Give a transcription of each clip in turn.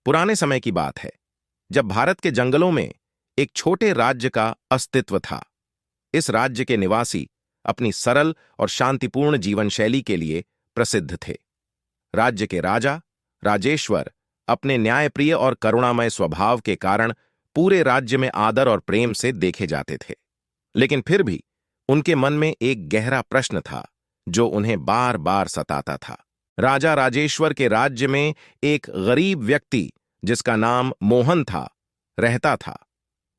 पुराने समय की बात है, जब भारत के जंगलों में एक छोटे राज्य का अस्तित्व था। इस राज्य के निवासी अपनी सरल और शांतिपूर्ण जीवन शैली के लिए प्रसिद्ध थे। राज्य के राजा राजेश्वर अपने न्यायप्रिय और करुणामय स्वभाव के कारण पूरे राज्य में आदर और प्रेम से देखे जाते थे। लेकिन फिर भी उनके मन में एक गहरा प्रश्न था जो उन्हें बार बार सताता था। राजा राजेश्वर के राज्य में एक गरीब व्यक्ति जिसका नाम मोहन था, रहता था।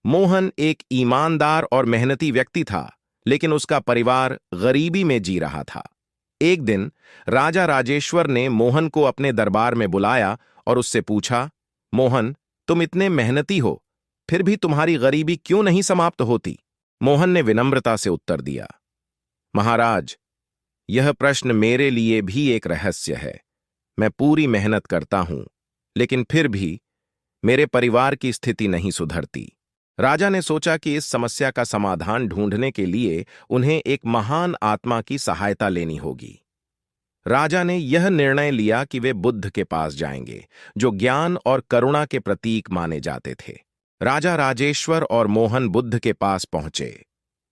मोहन एक ईमानदार और मेहनती व्यक्ति था, लेकिन उसका परिवार गरीबी में जी रहा था। एक दिन राजा राजेश्वर ने मोहन को अपने दरबार में बुलाया और उससे पूछा, मोहन, तुम इतने मेहनती हो, फिर भी तुम्हारी गरीबी क्यों नहीं समाप्त होती? मोहन ने विनम्रता से उत्तर दिया, महाराज, यह प्रश्न मेरे लिए भी एक रहस्य है। मैं पूरी मेहनत करता हूं, लेकिन फिर भी मेरे परिवार की स्थिति नहीं सुधरती। राजा ने सोचा कि इस समस्या का समाधान ढूंढने के लिए उन्हें एक महान आत्मा की सहायता लेनी होगी। राजा ने यह निर्णय लिया कि वे बुद्ध के पास जाएंगे, जो ज्ञान और करुणा के प्रतीक माने जाते थे। राजा राजेश्वर और मोहन बुद्ध के पास पहुंचे।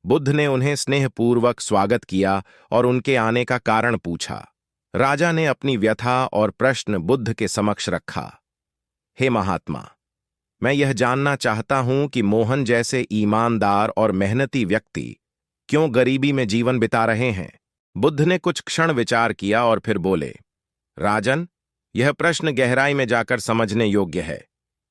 बुद्ध ने उन्हें स्नेहपूर्वक स्वागत किया और उनके आने का कारण पूछा। राजा ने अपनी व्यथा और प्रश्न बुद्ध के समक्ष रखा। हे महात्मा, मैं यह जानना चाहता हूं कि मोहन जैसे ईमानदार और मेहनती व्यक्ति क्यों गरीबी में जीवन बिता रहे हैं। बुद्ध ने कुछ क्षण विचार किया और फिर बोले, राजन, यह प्रश्न गहराई में जाकर समझने योग्य है।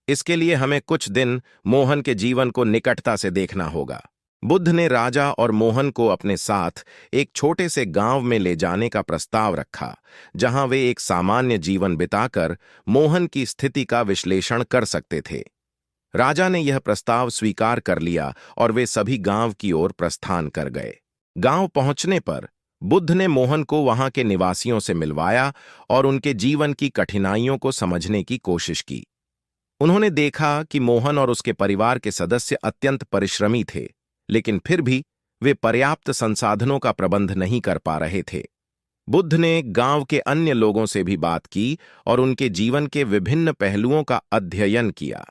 इसके लिए हमें कुछ दिन मोहन के जीवन को निकटता से देखना होगा। बुद्ध ने राजा और मोहन को अपने साथ एक छोटे से गांव में ले जाने का प्रस्ताव रखा, जहां वे एक सामान्य जीवन बिताकर मोहन की स्थिति का विश्लेषण कर सकते थे। राजा ने यह प्रस्ताव स्वीकार कर लिया और वे सभी गांव की ओर प्रस्थान कर गए। गांव पहुंचने पर बुद्ध ने मोहन को वहां के निवासियों से मिलवाया और उनके जीवन की कठिनाइयों को समझने की कोशिश की। उन्होंने देखा कि मोहन और उसके परिवार के सदस्य अत्यंत परिश्रमी थे, लेकिन फिर भी वे पर्याप्त संसाधनों का प्रबंध नहीं कर पा रहे थे। बुद्ध ने गांव के अन्य लोगों से भी बात की और उनके जीवन के विभिन्न पहलुओं का अध्ययन किया।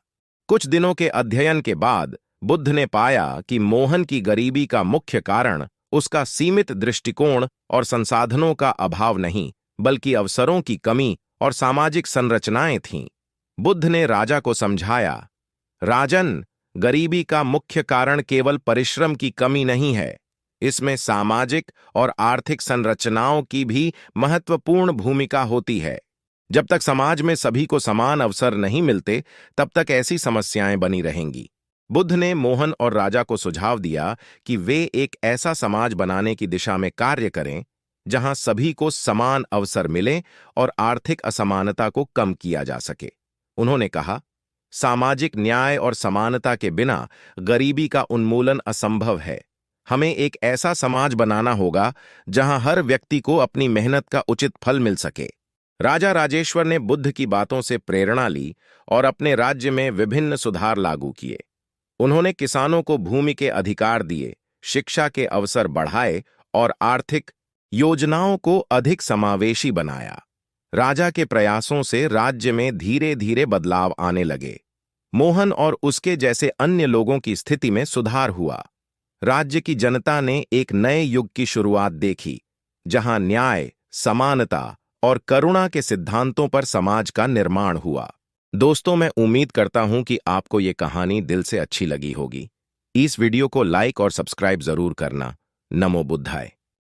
कुछ दिनों के अध्ययन के बाद बुद्ध ने पाया कि मोहन की गरीबी का मुख्य कारण उसका सीमित दृष्टिकोण और संसाधनों का अभाव नहीं, बल्कि अवसरों की कमी और सामाजिक संरचनाएं थीं। बुद्ध ने राजा को समझाया, राजन, गरीबी का मुख्य कारण केवल परिश्रम की कमी नहीं है, इसमें सामाजिक और आर्थिक संरचनाओं की भी महत्वपूर्ण भूमिका होती है। जब तक समाज में सभी को समान अवसर नहीं मिलते, तब तक ऐसी समस्याएं बनी रहेंगी। बुद्ध ने मोहन और राजा को सुझाव दिया कि वे एक ऐसा समाज बनाने की दिशा में कार्य करें जहां सभी को समान अवसर मिले और आर्थिक असमानता को कम किया जा सके। उन्होंने कहा, सामाजिक न्याय और समानता के बिना गरीबी का उन्मूलन असंभव है। हमें एक ऐसा समाज बनाना होगा जहां हर व्यक्ति को अपनी मेहनत का उचित फल मिल सके। राजा राजेश्वर ने बुद्ध की बातों से प्रेरणा ली और अपने राज्य में विभिन्न सुधार लागू किए। उन्होंने किसानों को भूमि के अधिकार दिए, शिक्षा के अवसर बढ़ाए और आर्थिक योजनाओं को अधिक समावेशी बनाया। राजा के प्रयासों से राज्य में धीरे धीरे बदलाव आने लगे। मोहन और उसके जैसे अन्य लोगों की स्थिति में सुधार हुआ। राज्य की जनता ने एक नए युग की शुरुआत देखी, जहां न्याय, समानता और करुणा के सिद्धांतों पर समाज का निर्माण हुआ। दोस्तों, मैं उम्मीद करता हूं कि आपको ये कहानी दिल से अच्छी लगी होगी। इस वीडियो को लाइक और सब्सक्राइब जरूर करना। नमो बुद्धाय।